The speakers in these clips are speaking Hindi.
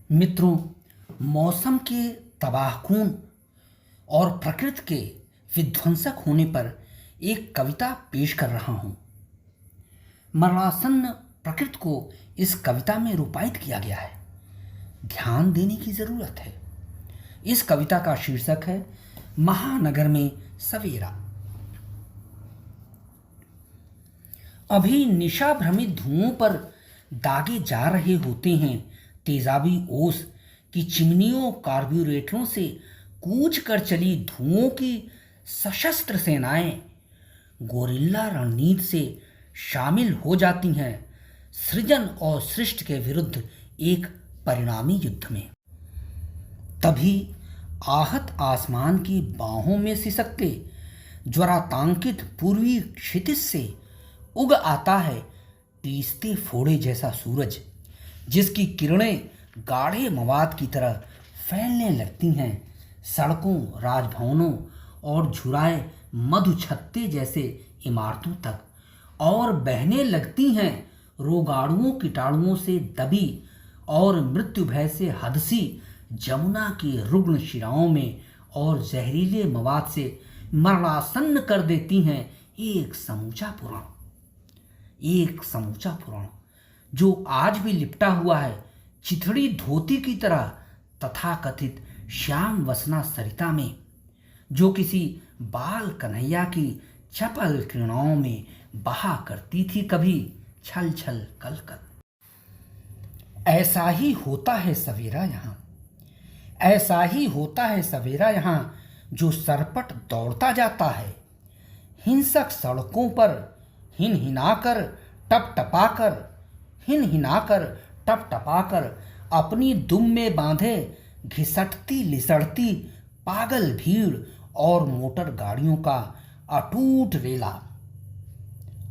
मित्रों, मौसम के तबाहकून और प्रकृति के विध्वंसक होने पर एक कविता पेश कर रहा हूँ। मरणासन्न प्रकृति को इस कविता में रूपायित किया गया है। ध्यान देने की ज़रूरत है। इस कविता का शीर्षक है महानगर में सवेरा। अभी निशा भ्रमित धुओं पर दागे जा रहे होते हैं तेजाबी ओस की चिमनियों कार्ब्यूरेटरों से कूच कर चली धुओं की सशस्त्र सेनाएं गोरिल्ला रणनीति से शामिल हो जाती हैं सृजन और सृष्टि के विरुद्ध एक परिणामी युद्ध में। तभी आहत आसमान की बाहों में सिसकते ज्वरातांकित पूर्वी क्षितिज से उग आता है तीसते फोड़े जैसा सूरज, जिसकी किरणें गाढ़े मवाद की तरह फैलने लगती हैं सड़कों, राजभवनों और झुराए मधुछत्ते जैसे इमारतों तक, और बहने लगती हैं रोगाणुओं कीटाणुओं से दबी और मृत्यु भय से हदसी जमुना की रुग्ण शिराओं में, और जहरीले मवाद से मरणासन्न कर देती हैं एक समूचा पुराण जो आज भी लिपटा हुआ है चिथड़ी धोती की तरह तथाकथित श्याम वसना सरिता में, जो किसी बाल कन्हैया की चपल किरणाओं में बहा करती थी कभी छल छल कल कल। ऐसा ही होता है सवेरा यहाँ, ऐसा ही होता है सवेरा यहाँ, जो सरपट दौड़ता जाता है हिंसक सड़कों पर हिन हिनाकर टप टपाकर अपनी दुम में बांधे घिसटती लिसड़ती पागल भीड़ और मोटर गाड़ियों का अटूट रेला,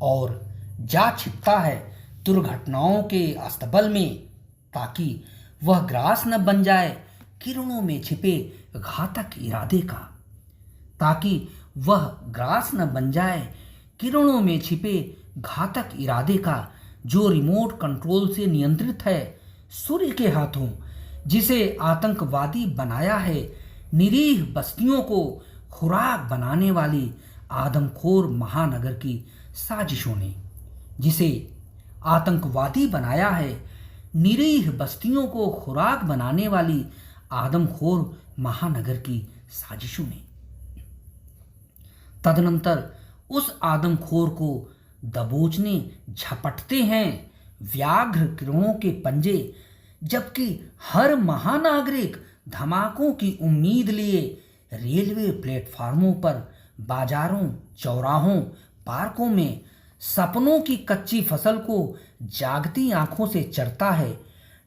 और जा छिपता है दुर्घटनाओं के अस्तबल में, ताकि वह ग्रास न बन जाए किरणों में छिपे घातक इरादे का, ताकि वह ग्रास न बन जाए किरणों में छिपे घातक इरादे का, जो रिमोट कंट्रोल से नियंत्रित है सूर्य के हाथों, जिसे आतंकवादी बनाया है निरीह बस्तियों को खुराक बनाने वाली आदमखोर महानगर की साजिशों ने, जिसे आतंकवादी बनाया है निरीह बस्तियों को खुराक बनाने वाली आदमखोर महानगर की साजिशों ने। तदनंतर उस आदमखोर को दबोचने झपटते हैं व्याघ्र किरणों के पंजे, जबकि हर महानागरिक धमाकों की उम्मीद लिए रेलवे प्लेटफार्मों पर, बाजारों, चौराहों, पार्कों में सपनों की कच्ची फसल को जागती आंखों से चरता है,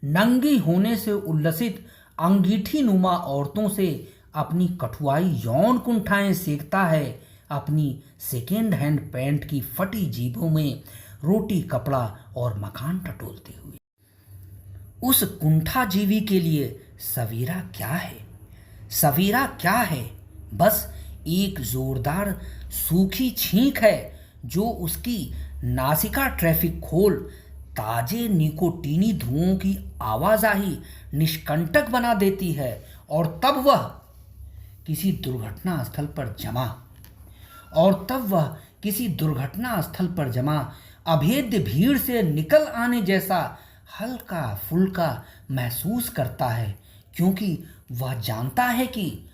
नंगी होने से उल्लसित अंगीठी नुमा औरतों से अपनी कठुआई यौन कुंठाएं सेकता है, अपनी सेकेंड हैंड पैंट की फटी जेबों में रोटी, कपड़ा और मकान टटोलते हुए। उस कुंठा जीवी के लिए सवेरा क्या है? सवेरा क्या है? बस एक जोरदार सूखी छींक है जो उसकी नासिका ट्रैफिक खोल ताजे निकोटीनी धुओं की आवाजाही निष्कंटक बना देती है, और तब वह किसी दुर्घटना स्थल पर जमा अभेद्य भीड़ से निकल आने जैसा हल्का फुल्का महसूस करता है, क्योंकि वह जानता है कि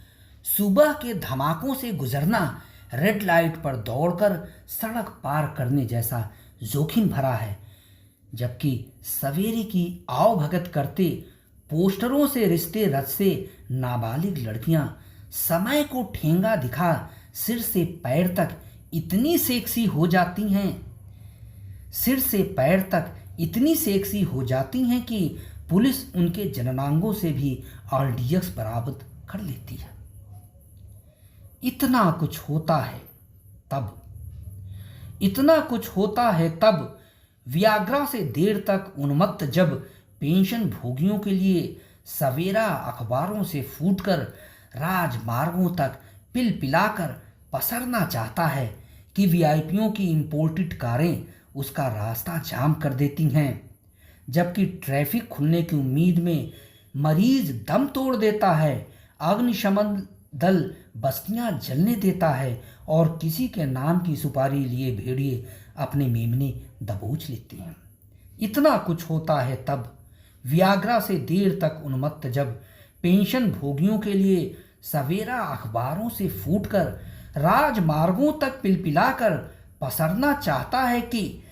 सुबह के धमाकों से गुजरना रेड लाइट पर दौड़कर सड़क पार करने जैसा जोखिम भरा है, जबकि सवेरे की आवभगत करते पोस्टरों से रिश्ते रच से नाबालिग लड़कियां समय को ठेंगा दिखा सिर से पैर तक इतनी सेक्सी हो जाती हैं कि पुलिस उनके जननांगों से भी आरडीएक्स बरामद कर लेती है। इतना कुछ होता है तब वियाग्रा से देर तक उन्मत्त, जब पेंशन भोगियों के लिए सवेरा अखबारों से फूटकर राजमार्गों तक पिलपिलाकर पसरना चाहता है कि वीआईपीओं की इंपोर्टेड कारें उसका रास्ता जाम कर देती हैं, जबकि ट्रैफिक खुलने की उम्मीद में मरीज दम तोड़ देता है, अग्निशमन दल बस्तियां जलने देता है और किसी के नाम की सुपारी लिए भेड़िए अपने मेमने दबोच लेते हैं। इतना कुछ होता है तब व्याग्रा से देर तक उन्मत्त जब पेंशन भोगियों के लिए सवेरा अखबारों से फूटकर राजमार्गों तक पिलपिलाकर पसरना चाहता है कि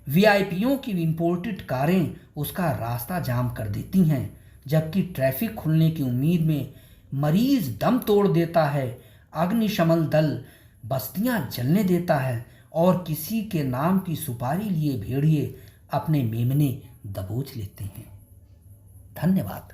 वीआईपीओं की इंपोर्टेड कारें उसका रास्ता जाम कर देती हैं, जबकि ट्रैफिक खुलने की उम्मीद में मरीज दम तोड़ देता है, अग्निशमन दल बस्तियां जलने देता है और किसी के नाम की सुपारी लिए भेड़िए अपने मेमने दबोच लेते हैं। धन्यवाद।